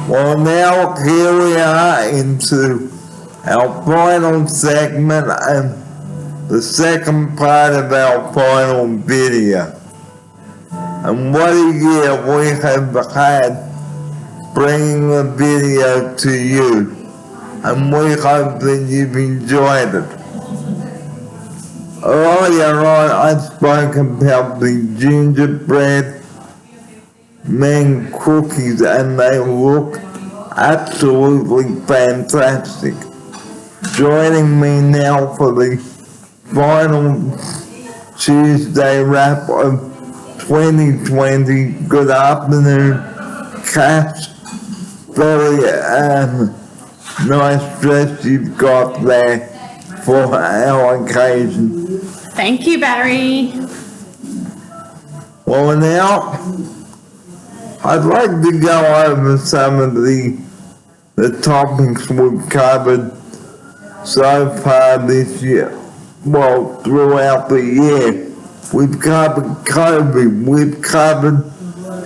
Well, now here we are into our final segment and the second part of our final video. And what a year we have had bringing the video to you. And we hope that you've enjoyed it. Earlier on, I spoke about the gingerbread men cookies, and they look absolutely fantastic. Joining me now for the final Tuesday wrap of 2020. Good afternoon, Cass. Very nice dress you've got there for our occasion. Thank you, Barry. Well, now I'd like to go over some of the topics we've covered so far this year. Well, throughout the year. We've covered COVID. We've covered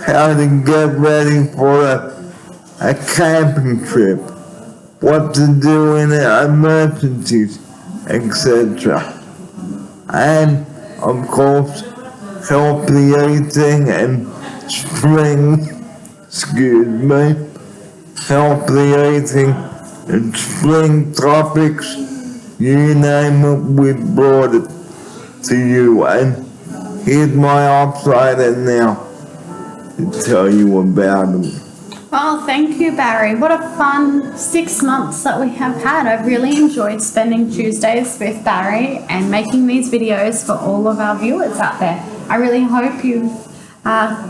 how to get ready for a camping trip, what to do in emergencies, etc. And, of course, healthy eating and healthy eating and spring topics, you name it, we brought it to you. And here's my outsider now to tell you about them. Well, thank you, Barry. What a fun 6 months that we have had. I've really enjoyed spending Tuesdays with Barry and making these videos for all of our viewers out there. I really hope you've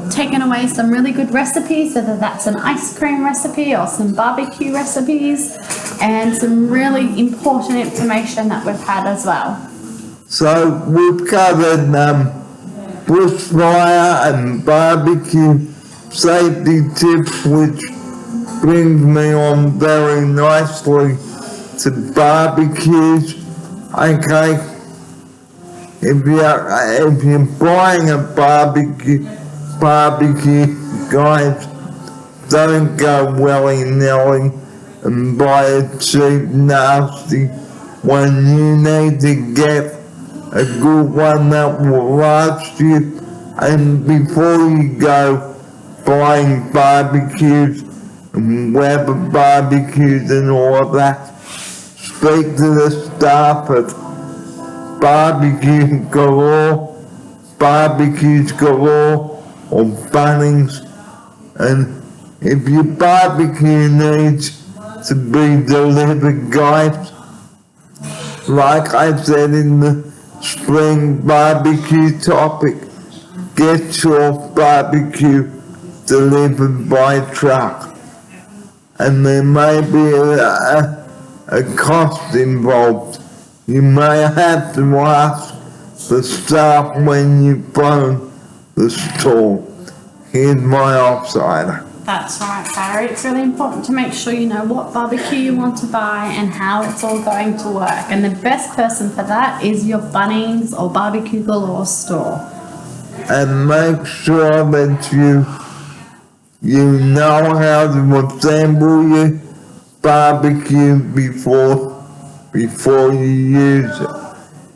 taken away some really good recipes, whether that's an ice cream recipe or some barbecue recipes, and some really important information that we've had as well. So we've covered bushfire and barbecue safety tips, which brings me on very nicely to barbecues. Okay, if you're buying a barbecue, guys, don't go willy-nilly and buy a cheap, nasty one. You need to get a good one that will last you. And before you go buying barbecues and Weber barbecues and all of that, speak to the staff at Barbecues Galore, or Bunnings. And if your barbecue needs to be delivered, guys, like I said in the spring barbecue topic, get your barbecue delivered by truck. And there may be a cost involved. You may have to ask the staff when you phone the store. Here's my outsider. That's right, Barry. It's really important to make sure you know what barbecue you want to buy and how it's all going to work. And the best person for that is your Bunnings or Barbecue Galore store. And make sure that you know how to assemble your barbecue before you use it.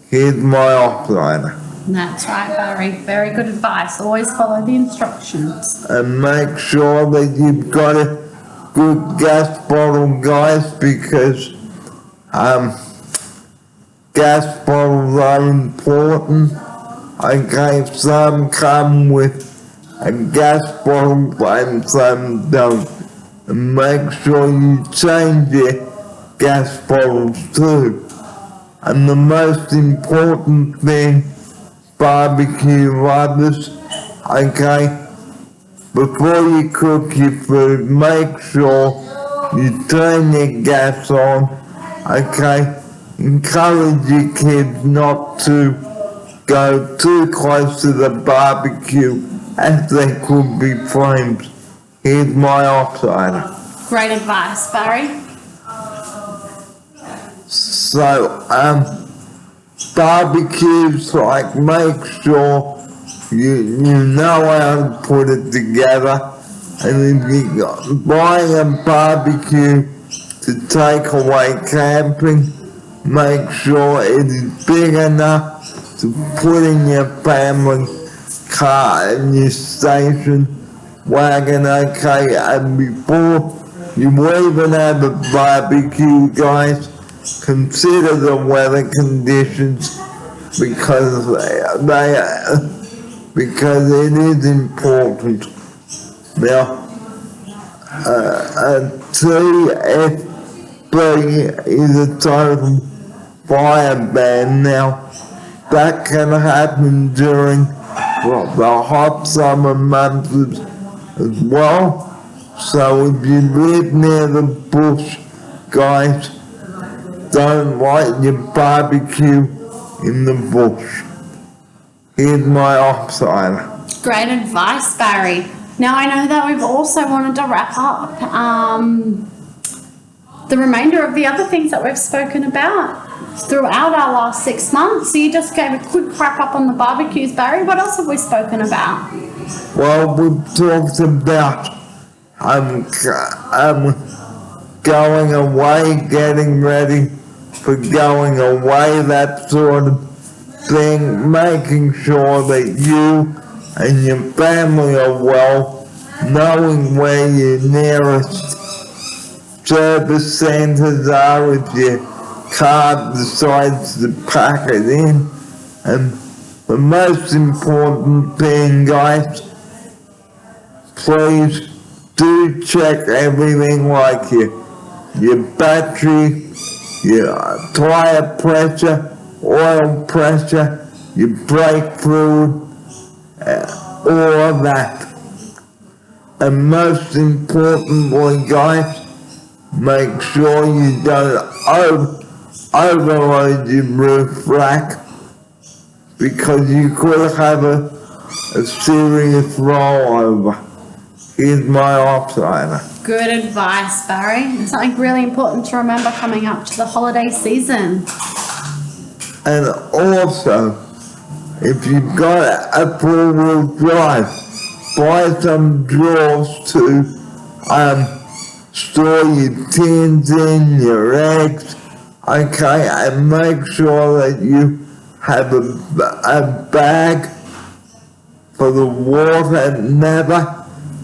Here's my outsider. That's right, Barry. Very good advice. Always follow the instructions. And make sure that you've got a good gas bottle, guys, because gas bottles are important. Okay, some come with a gas bottle and some don't. And make sure you change your gas bottles too. And the most important thing, barbecue lovers, okay, before you cook your food, make sure you turn your gas on, okay. Encourage your kids not to go too close to the barbecue, as there could be flames. Here's my outsider. Great advice, Barry. So, barbecues, like, make sure you know how to put it together. And if you're buying a barbecue to take away camping, make sure it is big enough to put in your family car and your station wagon, okay? And before you even have a barbecue, guys, consider the weather conditions because because it is important. Now, TFB is a total fire ban. Now, that can happen during the hot summer months as well. So if you live near the bush, guys, don't light your barbecue in the bush. Here's my offsider. Great advice, Barry. Now I know that we've also wanted to wrap up the remainder of the other things that we've spoken about throughout our last 6 months. So you just gave a quick wrap up on the barbecues, Barry. What else have we spoken about? Well, we've talked about going away, getting ready for going away, that sort of thing, making sure that you and your family are well, knowing where your nearest service centers are if your car decides to pack it in. And the most important thing, guys, please do check everything like your battery, your tire pressure, oil pressure, your brake fluid, all of that. And most importantly, guys, make sure you don't overload your roof rack because you could have a serious rollover. Here's my offsider. Good advice, Barry. Something really important to remember coming up to the holiday season. And also, if you've got a four-wheel drive, buy some drawers to store your tins in, your eggs, okay, and make sure that you have a bag for the water. Never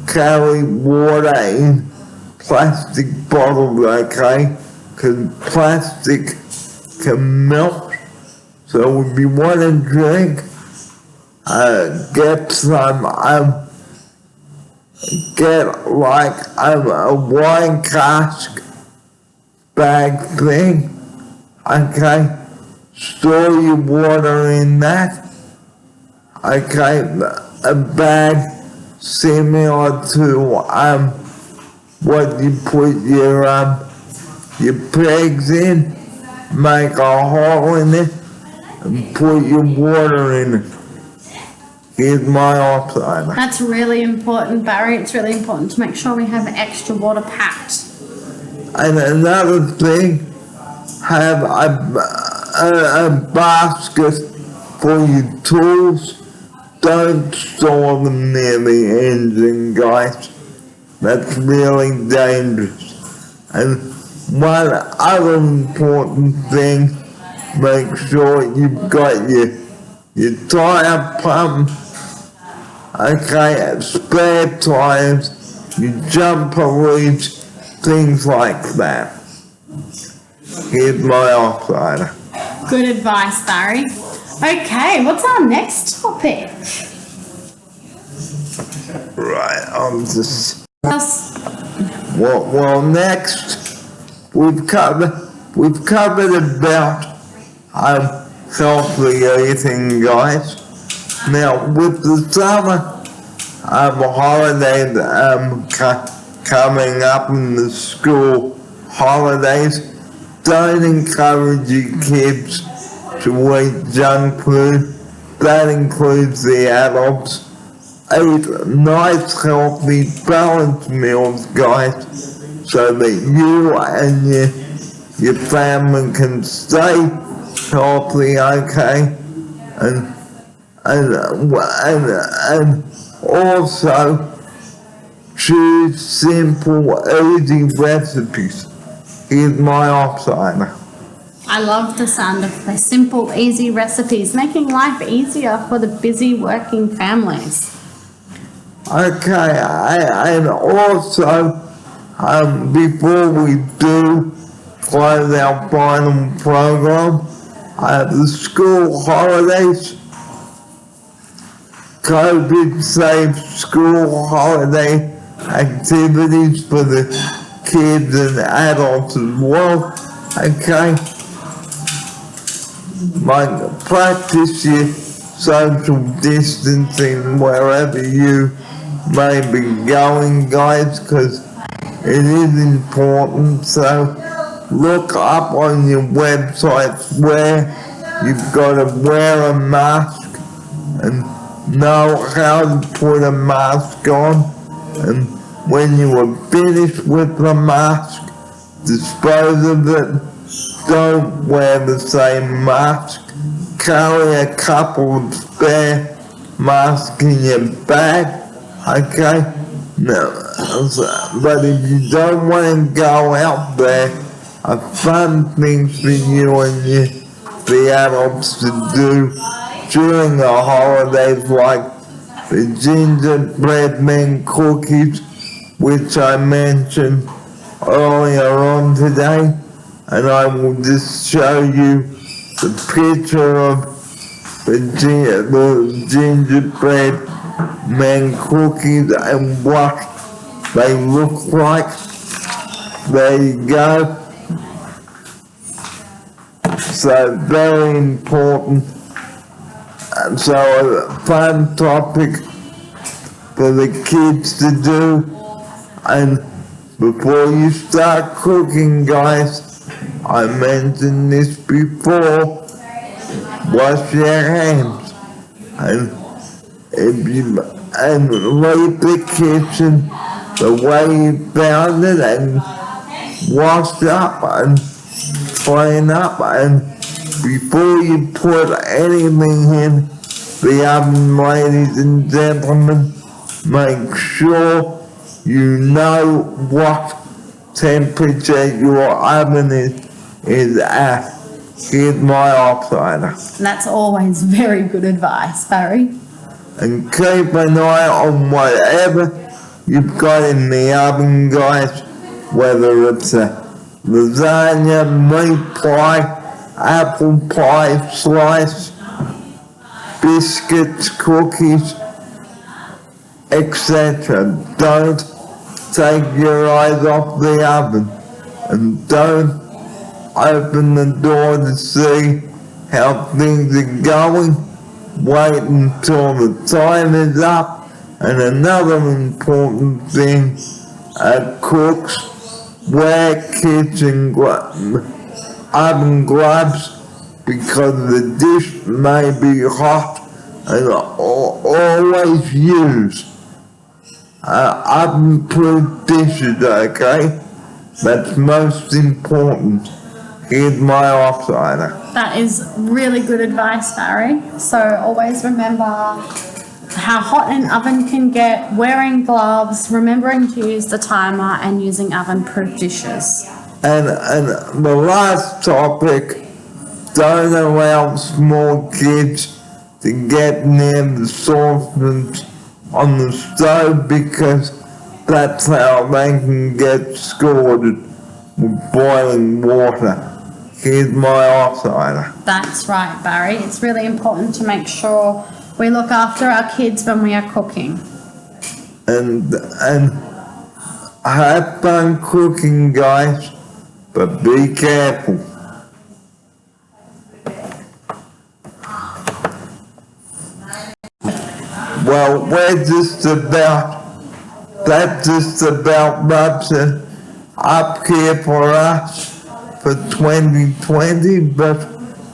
carry water in plastic bottles, okay, because plastic can melt. So if you want to drink, get some, get like a wine cask bag thing, okay? Store your water in that, okay? A bag similar to what you put your pigs in, make a hole in it, and put your water in it. Here's my offsider. That's really important, Barry. It's really important to make sure we have extra water packed. And another thing, have a basket for your tools. Don't store them near the engine, guys. That's really dangerous. And one other important thing, make sure you've got your tire pump, okay, spare tires, your jumper leads, things like that. Here's my offsider. Good advice, Barry. Okay, what's our next topic? Right, I'm just... Yes. Well, next, we've covered about healthy eating, guys. Now, with the summer holidays coming up in the school holidays, don't encourage your kids to eat junk food. That includes the adults. Eat nice, healthy, balanced meals, guys, so that you and your family can stay healthy, okay? And also choose simple, easy recipes. Here's my outsider. I love the sound of the simple, easy recipes, making life easier for the busy working families. Okay, and also, before we do close our final program, the school holidays, COVID-safe school holiday activities for the kids and adults as well. Okay, practice your social distancing wherever you may be going, guys, because it is important. So look up on your websites where you've got to wear a mask and know how to put a mask on, and when you are finished with the mask, dispose of it. Don't wear the same mask. Carry a couple of spare masks in your bag, okay? No, but if you don't want to go out there, a fun thing for you and the adults to do during the holidays, like the gingerbread men cookies, which I mentioned earlier on today, and I will just show you the picture of the gingerbread men cookies and what they look like. There you go. So very important. And so a fun topic for the kids to do. And before you start cooking, guys, I mentioned this before, wash your hands. And leave the kitchen the way you found it and wash up and clean up, and before you put anything in the oven, ladies and gentlemen, make sure you know what temperature your oven is at. Here's my outsider. And that's always very good advice, Barry. And keep an eye on whatever you've got in the oven, guys, whether it's a lasagna, meat pie, apple pie slice, biscuits, cookies, etc. Don't take your eyes off the oven, and don't open the door to see how things are going. Wait until the time is up. And another important thing, cooks, wear kitchen oven gloves, because the dish may be hot, and always use oven-proof dishes, okay? That's most important. Here's my outsider. That is really good advice, Barry. So always remember how hot an oven can get, wearing gloves, remembering to use the timer, and using oven-proof dishes. And the last topic, don't allow small kids to get near the saucepans on the stove, because that's how they can get scalded with boiling water. Here's my outsider. That's right, Barry. It's really important to make sure we look after our kids when we are cooking. And have fun cooking, guys, but be careful. Well, that's just about wraps it up here for us for 2020, but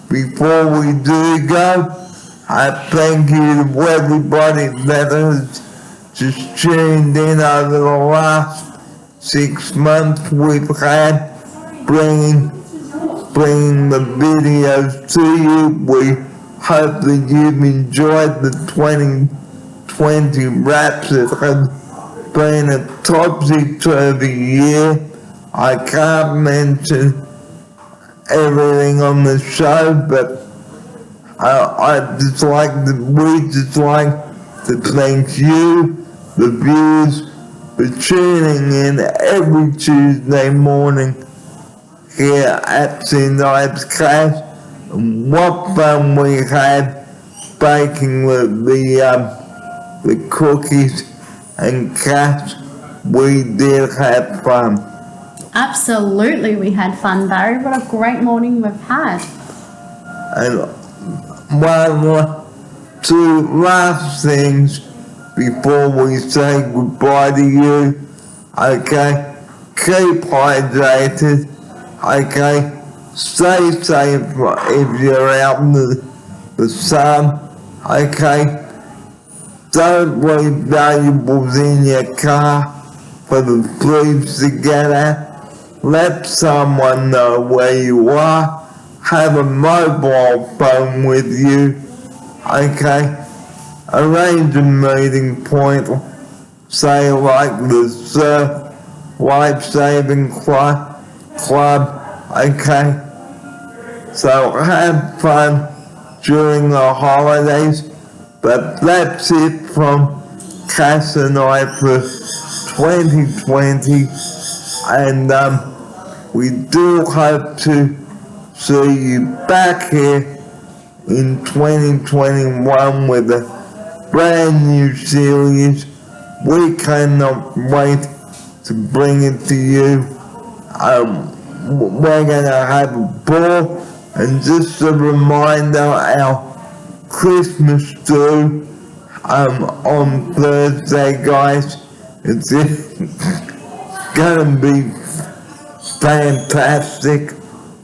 before we do go, I thank you to everybody that has just tuned in over the last 6 months we've had, bringing the videos to you. We hope that you've enjoyed the 2020 wraps it been a topsy-turvy year. I can't mention everything on the show, but we just like to thank you, the viewers, for tuning in every Tuesday morning here at St. Ives Cafe. And what fun we had baking the cookies and cats. We did have fun. Absolutely, we had fun, Barry. What a great morning we've had. And two last things before we say goodbye to you. Okay, keep hydrated. Okay, stay safe if you're out in the sun. Okay, don't leave valuables in your car for the thieves to get at. Let someone know where you are. Have a mobile phone with you. Okay, arrange a meeting point, say like the Surf Life Saving Club. Okay, so have fun during the holidays. But that's it from Cass and I for 2020, and we do hope to see you back here in 2021 with a brand new series. We cannot wait to bring it to you. We're gonna have a ball, and just a reminder, our Christmas do on Thursday, guys. It's gonna be fantastic.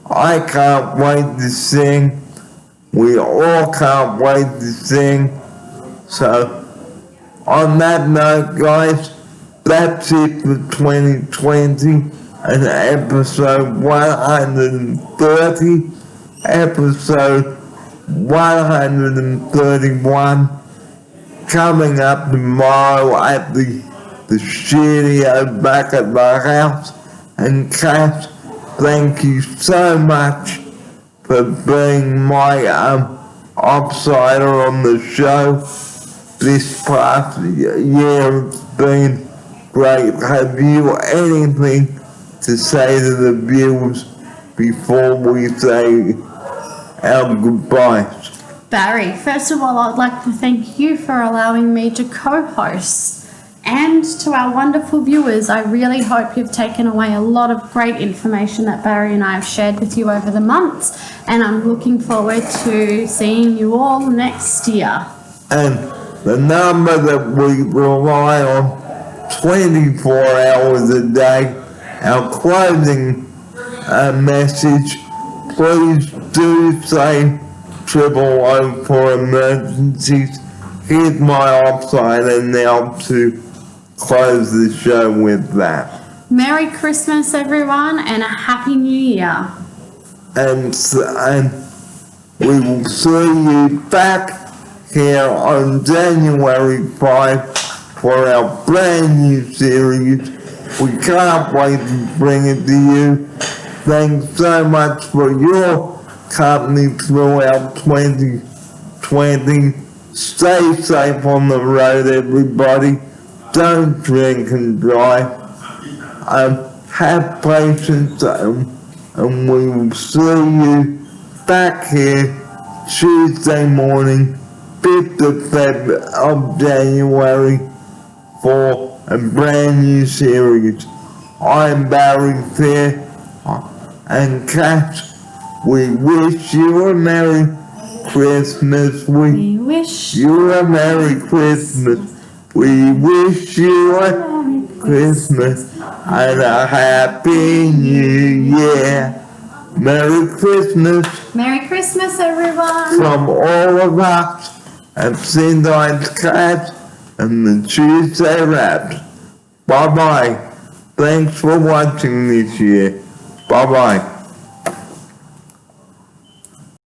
I can't wait to sing. We all can't wait to sing. So, on that note, guys, that's it for 2020 and episode 130, episode 131, coming up tomorrow at the studio back at the house. And Cass, thank you so much for being my offsider on the show. This past year has been great. Have you anything to say to the viewers before we say our goodbyes? Barry, first of all, I'd like to thank you for allowing me to co-host. And to our wonderful viewers, I really hope you've taken away a lot of great information that Barry and I have shared with you over the months. And I'm looking forward to seeing you all next year. And the number that we rely on 24 hours a day, our closing message, please do say 000 for emergencies. Here's my offsider now to close the show with that. Merry Christmas, everyone, and a Happy New Year. And we will see you back here on January 5 for our brand new series. We can't wait to bring it to you. Thanks so much for your company throughout 2020. Stay safe on the road, everybody. Don't drink and drive. Have patience, and we will see you back here Tuesday morning, 5th of January, for a brand new series. I'm Barry Fair, and Cass, we wish you a Merry Christmas. We wish you a Merry Christmas. We wish you a Merry Christmas and a Happy New Year. Merry Christmas. Merry Christmas, everyone. From all of us at St. Ives Cafe and the Tuesday Raps. Bye-bye. Thanks for watching this year. Bye-bye.